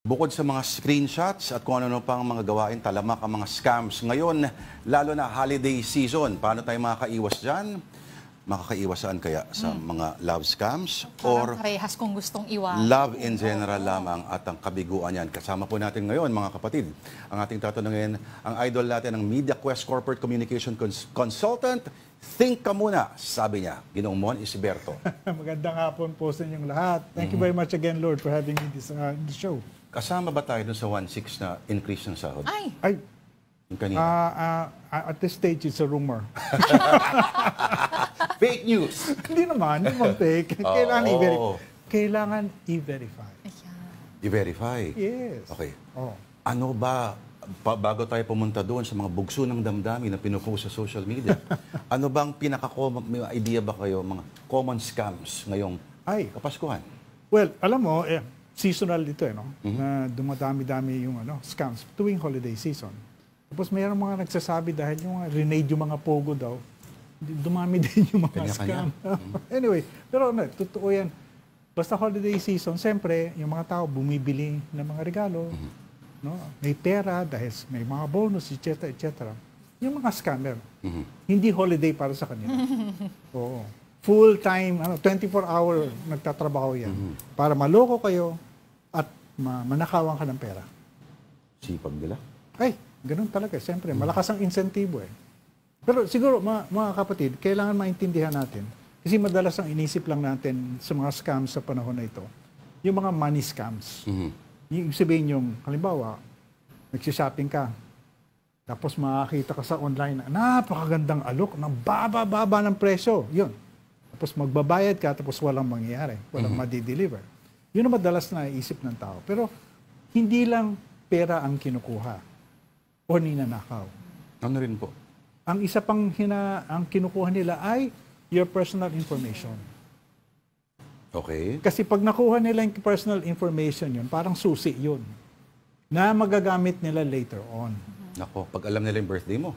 Bukod sa mga screenshots at kung ano pang mga gawain, talamak ang mga scams. Ngayon, lalo na holiday season, paano tayo makakaiwas dyan? Makakaiwasan kaya sa mga love scams? Or parehas kung gustong iwasan. love in general lamang at ang kabiguan yan? Kasama po natin ngayon, mga kapatid, ang ating tatanungin, ang idol natin, ang MediaQuest Corporate Communication Consultant. Think ka muna, sabi niya, Ginoong Mon Isiberto. Magandang hapon po sa inyong lahat. Thank you very much again, Lord, for having me in the show. Kasama ba tayo dun sa 1.6 na increase ng sahod? Ay! Yung kanina. At this stage, it's a rumor. Fake news! Hindi naman fake. Kailangan i-verify. I-verify? Yes. Okay. Oh. Ano ba, bago tayo pumunta doon sa mga bugso ng damdamin na pinupost sa social media, ano bang may idea ba kayo, mga common scams ngayong Kapaskuhan? Well, alam mo, seasonal dito, no? Na dumadami-dami yung scams tuwing holiday season. Tapos mayroong mga nagsasabi dahil yung renade yung mga pogo daw, dumami din yung mga scam. Anyway, pero totoo yan. Basta holiday season, siyempre, yung mga tao bumibili ng mga regalo, no? May pera dahil may mga bonus, etc., etc. Yung mga scammer, hindi holiday para sa kanila. Oo. Full-time, 24-hour nagtatrabaho yan para maloko kayo at manakawan ka ng pera. Sipag nila? Ay, ganun talaga. Siyempre, malakas ang insentibo eh. Pero siguro, mga kapatid, kailangan maintindihan natin. Kasi madalas ang inisip lang natin sa mga scams sa panahon na ito, yung mga money scams. Yung sabihin yung, halimbawa, nagsishopping ka, tapos makakita ka sa online na napakagandang alok, ng baba-baba ng presyo. Yun. Tapos magbabayad ka, tapos walang mangyayari. Walang madi-deliver. Yun ang madalas na iisip ng tao. Pero hindi lang pera ang kinukuha o ninanakaw. Ano rin po? Ang isa pang ang kinukuha nila ay your personal information. Okay. Kasi pag nakuha nila yung personal information yun, parang susi yun na magagamit nila later on. Nako, pag alam nila yung birthday mo.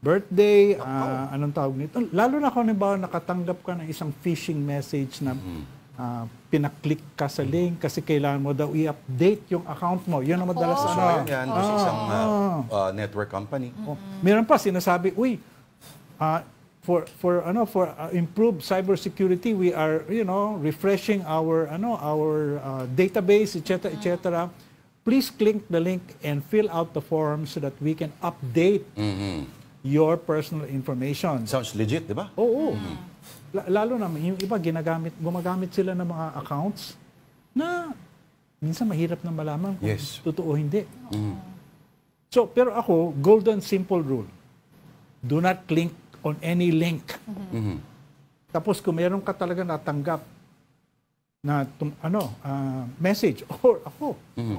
Birthday, anong tawag nito? Lalo na kung nakatanggap ka ng isang phishing message na pinaklik ka sa link kasi kailangan mo daw i-update yung account mo. Yun ang madalas yan, sa isang network company. Meron pa sinasabi, for improved cybersecurity, we are refreshing our database, etc., etc. Please click the link and fill out the form so that we can update your personal information. Sounds legit, di ba? Oo. Lalo na yung iba gumagamit sila ng mga accounts na minsan mahirap na malaman kung totoo o hindi. So, pero ako, golden simple rule. Do not click on any link. Tapos kung meron ka talaga natanggap na message, or ako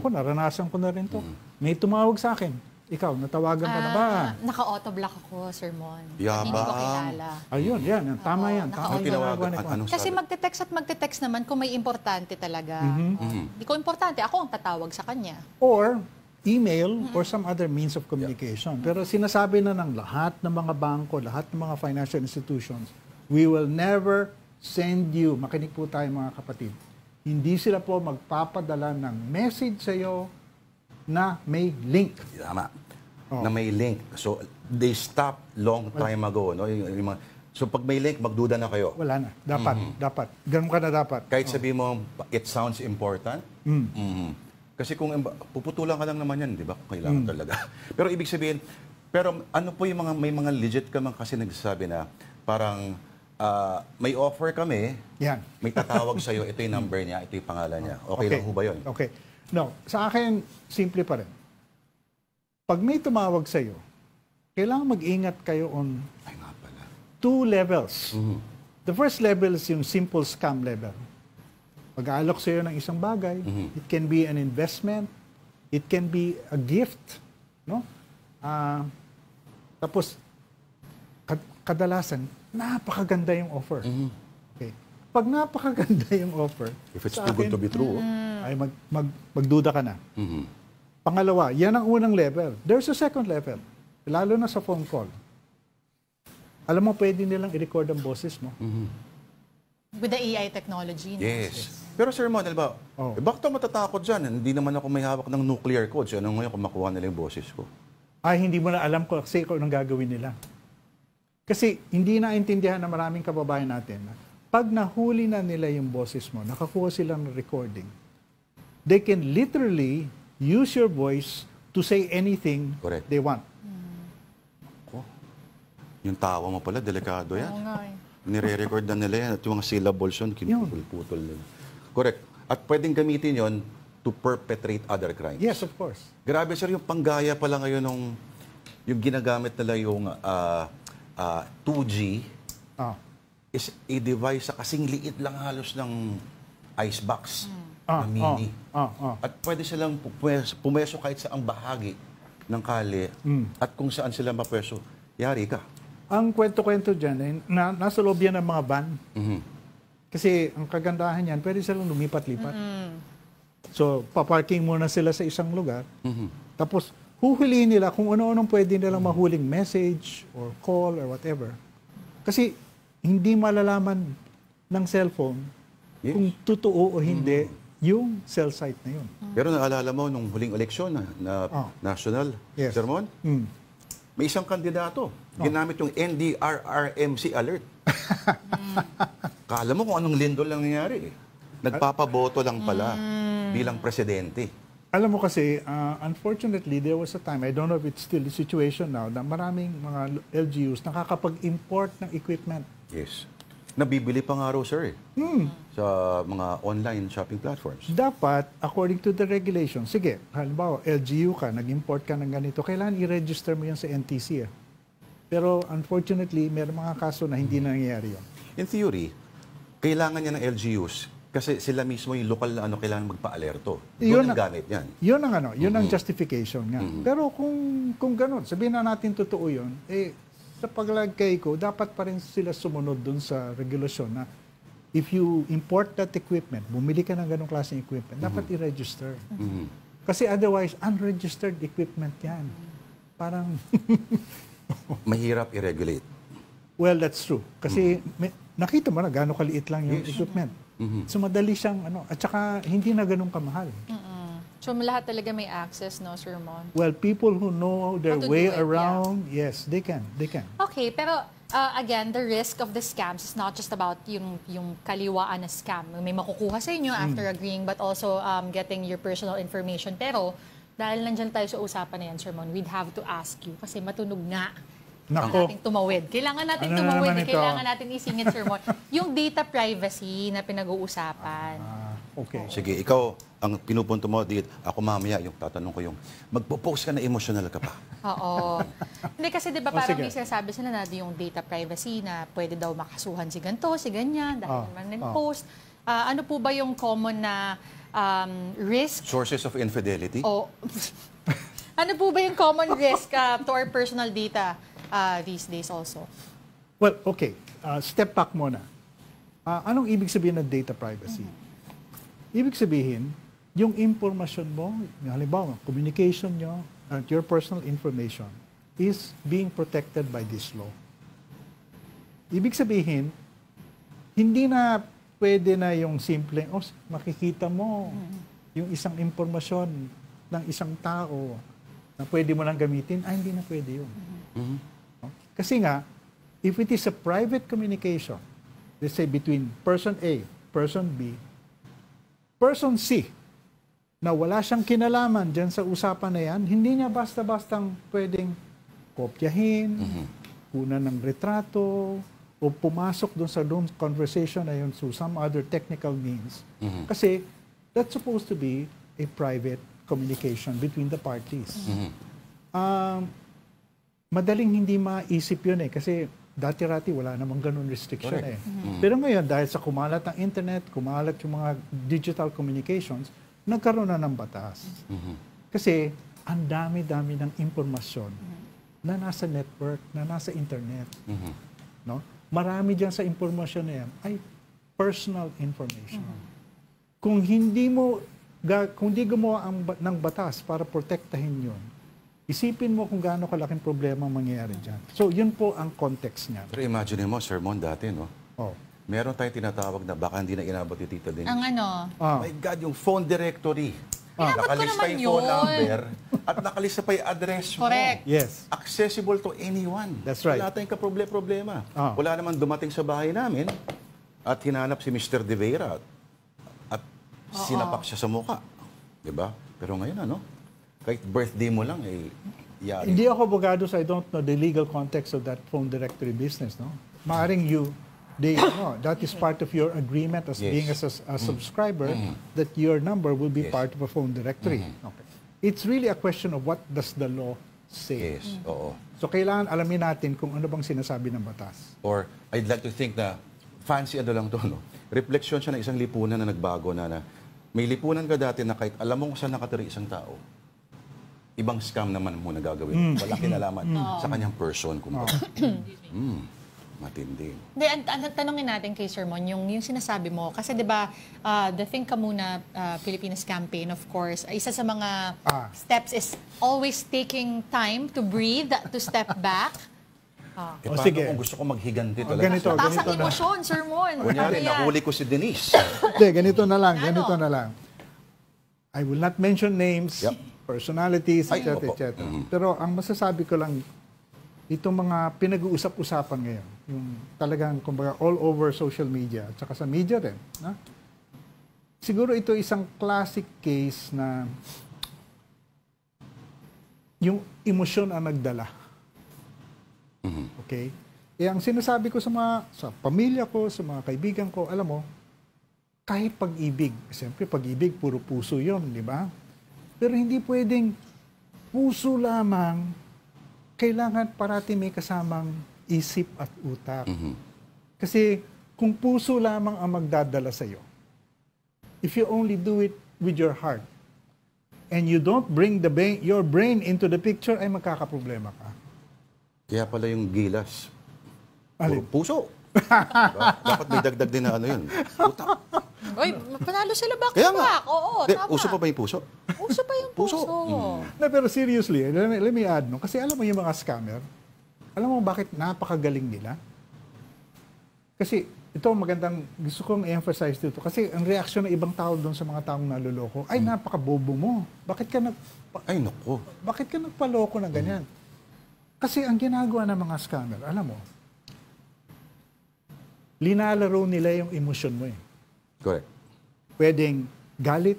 naranasan ko na rin to. May tumawag sa akin. Ikaw, natawagan ka na ba? Naka-auto-block ako, Sir Mon. Yabang. Hindi ko kilala. Ayun, yan. Tama yan. Tama yung ginagawa ni Juan. Kasi magte-text naman kung may importante talaga. Hindi ko importante. Ako ang tatawag sa kanya. Or email or some other means of communication. Pero sinasabi na ng lahat ng mga bangko, lahat ng mga financial institutions, we will never send you, makinig po tayo mga kapatid, hindi sila po magpapadala ng message sa iyo na may link. Tama. Na may link. So, they stopped long time ago. No? So, pag may link, magduda na kayo. Wala na. Dapat. Ganun ka na dapat. Kahit sabihin mo, it sounds important. Kasi kung puputulan ka lang naman yan, di ba? Kailangan talaga. Pero ibig sabihin, ano po yung may mga legit ka man kasi nagsasabi na parang may offer kami, may tatawag sa'yo, ito yung number niya, ito yung pangalan niya. Okay lang ho ba yun? Okay. No, sa akin, simple pa rin. Pag may tumawag sa'yo, kailangan mag-ingat kayo on two levels. The first level is yung simple scam level. Pag-aalok sa'yo ng isang bagay, it can be an investment, it can be a gift, no? Tapos, kadalasan, napakaganda yung offer. Okay. Pag napakaganda yung offer, if it's too good to be true, ay magduda ka na. Pangalawa, yan ang unang level. There's a second level. Lalo na sa phone call. Alam mo, pwede nilang i-record ang boses mo. With the AI technology. Yes. Pero Sir Mon, ba, Oh. bakit ako matatakot dyan? Hindi naman ako may hawak ng nuclear code. So, ano ngayon kung makuha nila yung boses ko? Ay, hindi mo na alam ko kasi kung anong gagawin nila. Kasi hindi naintindihan ng maraming kababayan natin na pag nahuli na nila yung boses mo, nakakuha sila ng recording, they can literally use your voice to say anything Correct. they want. Yung tawa mo pala, delikado yan. Oo nga eh. Nire-record na nila yan at yung mga syllables yun, kinuputol-putol nila. Correct. At pwedeng gamitin yon to perpetrate other crimes. Yes, of course. Grabe sir, yung panggaya pala ngayon yung ginagamit nila yung 2G Ah. is a device sa kasing liit lang halos ng icebox na mini. At pwede silang pumeso kahit sa ang bahagi ng kali at kung saan sila mapweso, yari ka. Ang kwento-kwento dyan, eh, nasa loob yan ng mga van. Kasi ang kagandahan yan, pwede silang lumipat-lipat. So, paparking muna sila sa isang lugar. Tapos, huhulihin nila kung ano-anong pwede nilang mahuling message or call or whatever. Kasi, hindi malalaman ng cellphone kung totoo o hindi yung cell site na yun. Pero naalala mo nung huling eleksyon na national, Yes. Sermon? May isang kandidato, ginamit yung NDRRMC alert. Kala mo kung anong lindol lang nangyari. Nagpapaboto lang pala bilang presidente. Alam mo kasi, unfortunately, there was a time, I don't know if it's still the situation now, na maraming mga LGUs nakakapag-import ng equipment. Yes. Nabibili pa nga raw, sir, sa mga online shopping platforms. Dapat, according to the regulation, sige, halimbawa, LGU ka, nag-import ka ng ganito, kailangan i-register mo yan sa NTC. Pero unfortunately, may mga kaso na hindi nangyayari yun. In theory, kailangan niya ng LGUs kasi sila mismo yung lokal na kailangan magpa-alerto. Yun Doon ang ang- gamit yan. Yun ang justification nga. Pero kung ganun, sabihin na natin totoo yun, sa paglagay ko, dapat pa rin sila sumunod dun sa regulasyon na if you import that equipment, bumili ka ng ganong klaseng equipment, dapat i-register. Kasi otherwise, unregistered equipment yan. Parang, Mahirap i-regulate. well, that's true. Kasi nakita mo na gano'ng kaliit lang yung equipment. So madali siyang, at saka hindi na ganun kamahal. So lahat talaga may access, no, Sir Mon? Well, people who know their How to way do it, around, yes, they can. Okay, pero again, the risk of the scams is not just about yung kaliwaan na scam. May makukuha sa inyo after agreeing, but also getting your personal information. Pero dahil nandyan tayo sa usapan na yan, Sir Mon, we'd have to ask you kasi matunog nga. Nako. Nating tumawid. Kailangan natin Ano tumawid. naman ito? Kailangan natin isingit, Sir Mon. Yung data privacy na pinag-uusapan. Okay. Sige, ikaw, ang pinupunto mo, ako mamaya, yung tatanong ko yung, magpo-post ka na emotional ka pa. Oo. Hindi kasi 'di ba parang sige. may sinasabi sila na yung data privacy na pwede daw makasuhan si ganito, si ganyan dahil naman nag-post. Ano po ba yung common na risk Sources of infidelity? o ano po ba yung common risk to our personal data these days also? Well, okay. Step back muna. Anong ibig sabihin ng data privacy? Ibig sabihin, yung impormasyon mo, halimbawa, communication nyo, at your personal information is being protected by this law. Ibig sabihin, hindi na pwede na yung simple, makikita mo yung isang impormasyon ng isang tao na pwede mo lang gamitin, hindi na pwede yun. Kasi nga, if it is a private communication, let's say between person A, person B, person C, na wala siyang kinalaman dyan sa usapan na yan, hindi niya basta-bastang pwedeng kopyahin, kunan ng retrato, o pumasok doon sa conversation na yun through some other technical means. Kasi that's supposed to be a private communication between the parties. Madaling hindi maisip yun kasi dati-rati wala namang ganun restriction Pero ngayon, dahil sa kumalat ng internet, kumalat yung mga digital communications, nagkaroon na ng batas. Kasi ang dami-dami ng impormasyon na nasa network, na nasa internet. No? Marami dyan sa impormasyon na yan ay personal information. Kung hindi gumawa ng batas para protektahin yun, isipin mo kung gaano kalaking problema ang mangyayari dyan. So, yun po ang context niya. Pero imagine mo, Sir Mon, dati, no? meron tayong tinatawag na baka hindi na inabot ni Tita Denise. Ang ano? My God, yung phone directory. Inabot ko Nakalista naman yung phone yun. number at nakalista pa yung address mo. Correct. Yes. Accessible to anyone. That's right. Wala tayong problema. Ah. Wala naman dumating sa bahay namin at hinanap si Mr. De Vera at sinapak siya sa mukha. Diba? Pero ngayon, kahit birthday mo lang, yari. Hindi ako abogado, so I don't know the legal context of that phone directory business, no? Maaring that is part of your agreement as Yes. being a subscriber, that your number will be Yes. part of a phone directory. Okay. It's really a question of what does the law say. Yes, oo. So kailangan alamin natin kung ano bang sinasabi ng batas. Or I'd like to think na fancy lang to, no? Refleksyon siya ng isang lipunan na nagbago na may lipunan ka dati na kahit alam mo kung saan nakatira isang tao, ibang scam naman muna gagawin. Walang kinalaman sa kanyang person. Kumbaga. Matindi. Hindi, tanongin natin kay Sir Mon, yung sinasabi mo. Kasi di ba, the Think Ka Muna Pilipinas campaign, of course, isa sa mga steps is always taking time to breathe, to step back. Paano sige. kung gusto ko maghiganti talaga? ganito. Taas ang na. emosyon, Sir Mon. Kunyari, Ano yan? nahuli ko si Denise. Hindi, ganito na lang, Ano? I will not mention names, Yep. personalities, Ay, etc. opo. etc. Pero ang masasabi ko lang, itong mga pinag-uusap-usapan ngayon, yung talagang, kumbaga, all over social media, at saka sa media rin, siguro ito isang classic case na yung emosyon ang nagdala. Okay? Ang sinasabi ko sa pamilya ko, sa mga kaibigan ko, alam mo, kahit pag-ibig, siyempre pag-ibig, puro puso yon, di ba? Pero hindi pwedeng puso lamang, kailangan parati may kasamang isip at utak. Kasi kung puso lamang ang magdadala sa'yo, if you only do it with your heart, and you don't bring your brain into the picture, ay magkakaproblema ka. Kaya pala yung gilas. Alin? Puso. Diba? Dapat may dagdag din na yun. Utak. Uy, panalo sila back Kaya to nga. back. Oo, Hindi, tama. uso pa ba yung puso? Uso pa yung puso. No, pero seriously, let me add, no? Kasi alam mo yung mga scammer, alam mo bakit napakagaling nila? Kasi ito magandang, gusto kong i-emphasize dito. Kasi ang reaksyon ng ibang tao doon sa mga taong naluloko, ay napakabobo mo. Bakit Ay, naku. ka nagpaloko na ganyan? Kasi ang ginagawa ng mga scammer, alam mo, linalaro nila yung emosyon mo eh. Correct. Pwedeng galit,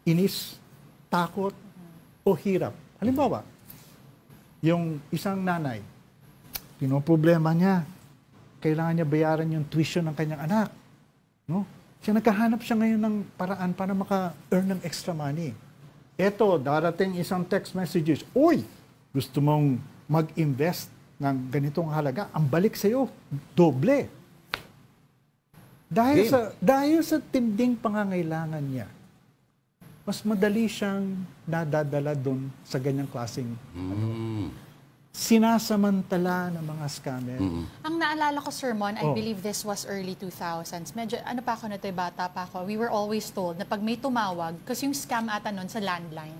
inis, takot, o hirap. Halimbawa, yung isang nanay, pinoproblema niya, kailangan niya bayaran yung tuition ng kanyang anak. No? Nagkahanap siya ngayon ng paraan para maka-earn ng extra money. Eto, darating isang text messages, "Uy, gusto mong mag-invest ng ganitong halaga, ang balik sa'yo, doble." Dahil sa tinding pangangailangan niya, mas madali siyang nadadala doon sa ganyang klaseng sinasamantala ng mga scammer. Ang naalala ko, Sir Mon, I Oh. believe this was early 2000s. Medyo, ano pa ako na ito, bata pa ako. We were always told na pag may tumawag, kasi yung scam ata nun sa landline,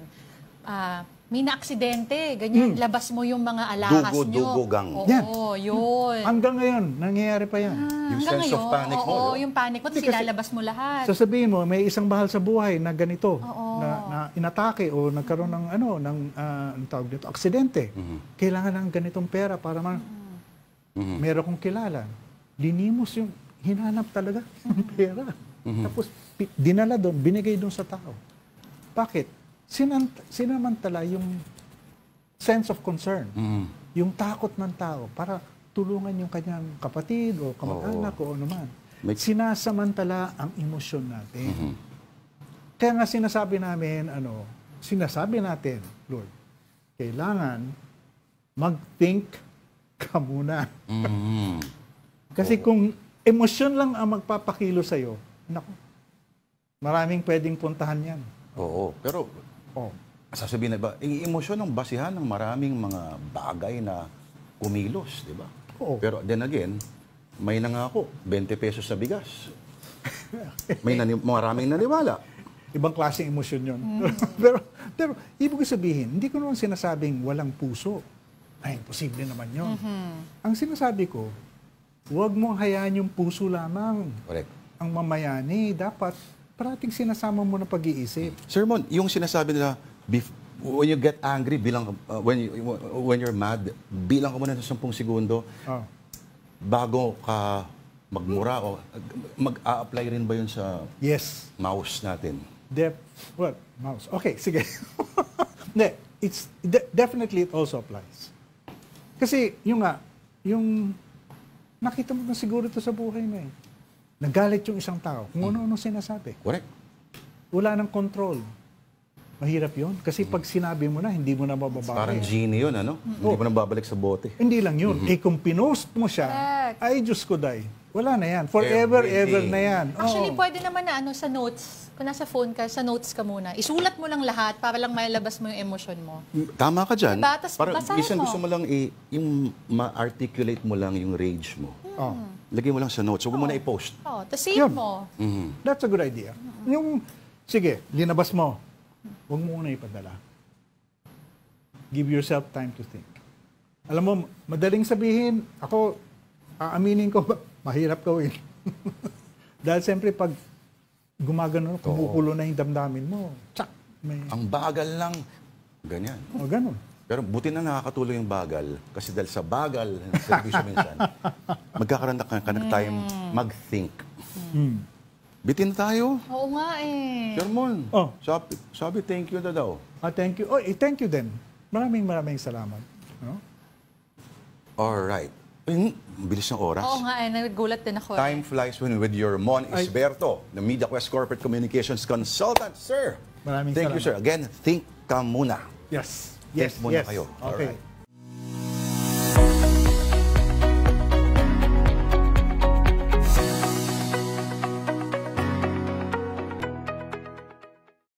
may na-aksidente, ganyan, labas mo yung mga alahas nyo. Dugo-dugo-gang. Oo, yun. Hanggang ngayon, nangyayari pa yan. Yung Hanggang sense of ngayon, panic mo, oo, no? yung panic mo, tapos Kasi- ilalabas mo lahat. Sasabihin mo, may isang bahal sa buhay na ganito, na inatake o nagkaroon ng ang tawag dito, aksidente. Kailangan ng ganitong pera para meron kong kilala. Linimos yung hinanap talaga ng pera. Tapos dinala doon, binigay doon sa tao. Bakit? Sinamantala yung sense of concern, yung takot ng tao para tulungan yung kanyang kapatid o kamag-anak o ano man. Sinasamantala ang emosyon natin. Kaya nga sinasabi natin, Lord, kailangan mag-think ka muna. Kasi kung emosyon lang ang magpapakilo sa'yo, naku, maraming pwedeng puntahan yan. Oo. Pero, sasabihin na ba, yung emosyon ng basihan ng maraming mga bagay na kumilos, di ba? Oo. Pero then again, may nangako, 20 pesos sa bigas. Maraming naniwala. Ibang klaseng emosyon yun. pero ibig sabihin, hindi ko naman sinasabing walang puso. Ay, imposible naman yun. Ang sinasabi ko, Huwag mong hayaan yung puso lamang Correct. ang mamayani. Dapat parating sinasama mo na pag-iisip. Sir Mon, yung sinasabi nila, when you get angry, when you're mad, bilang ka muna ng 10 segundo Oh. bago ka magmura o mag-a-apply rin ba yun sa Yes. mouse natin? Mouse. Okay, sige. Hindi, definitely it also applies. Kasi yung nakita mo na siguro ito sa buhay mo eh. Nagalit yung isang tao, kung ano-ano sinasabi. Correct. Wala nang control. Mahirap yun. Kasi pag sinabi mo na, hindi mo na mababago. Parang genie yun, ano? Hindi mo nang babalik sa bote. Hindi lang yun. Eh kung pinost mo siya, Correct. ay Diyos ko day. Wala na yan. Forever, ever Everything. na yan. Actually, Oo. pwede naman na sa notes. Kung nasa phone ka, sa notes ka muna. Isulat mo lang lahat para lang mailabas mo yung emosyon mo. Tama ka dyan. Diba? Tas Parang basahin minsan mo. gusto mo lang yung ma-articulate mo lang yung rage mo. Oh. Lagay mo lang sa notes. Huwag mo na i-post. Oh, tapos save Yun. mo. That's a good idea. Yung, sige, linabas mo. Huwag mo muna ipadala. Give yourself time to think. Alam mo, madaling sabihin, ako, aaminin ko, mahirap gawin. Dahil siyempre, pag gumagano, kumukulo na yung damdamin mo, tsak, may, Ang bagal lang. Ganyan. ganun. Pero buti na nakakatulong yung bagal. Kasi dahil sa bagal ng servisyo minsan, magkakaroon ka ng time mag-think. Bitin tayo. Oo nga eh. Shermon, Oh. sabi thank you na daw. Thank you. Oh, thank you din. Maraming salamat. No? Alright. Bilis ng oras. Oo nga eh. Nagulat din ako. Time flies when with your Mon Isberto, the MediaQuest Corporate Communications Consultant. Sir, Maraming thank you, salamat. sir. Again, think ka muna. Yes. Think Yes. muna Yes. kayo. Okay. Alright.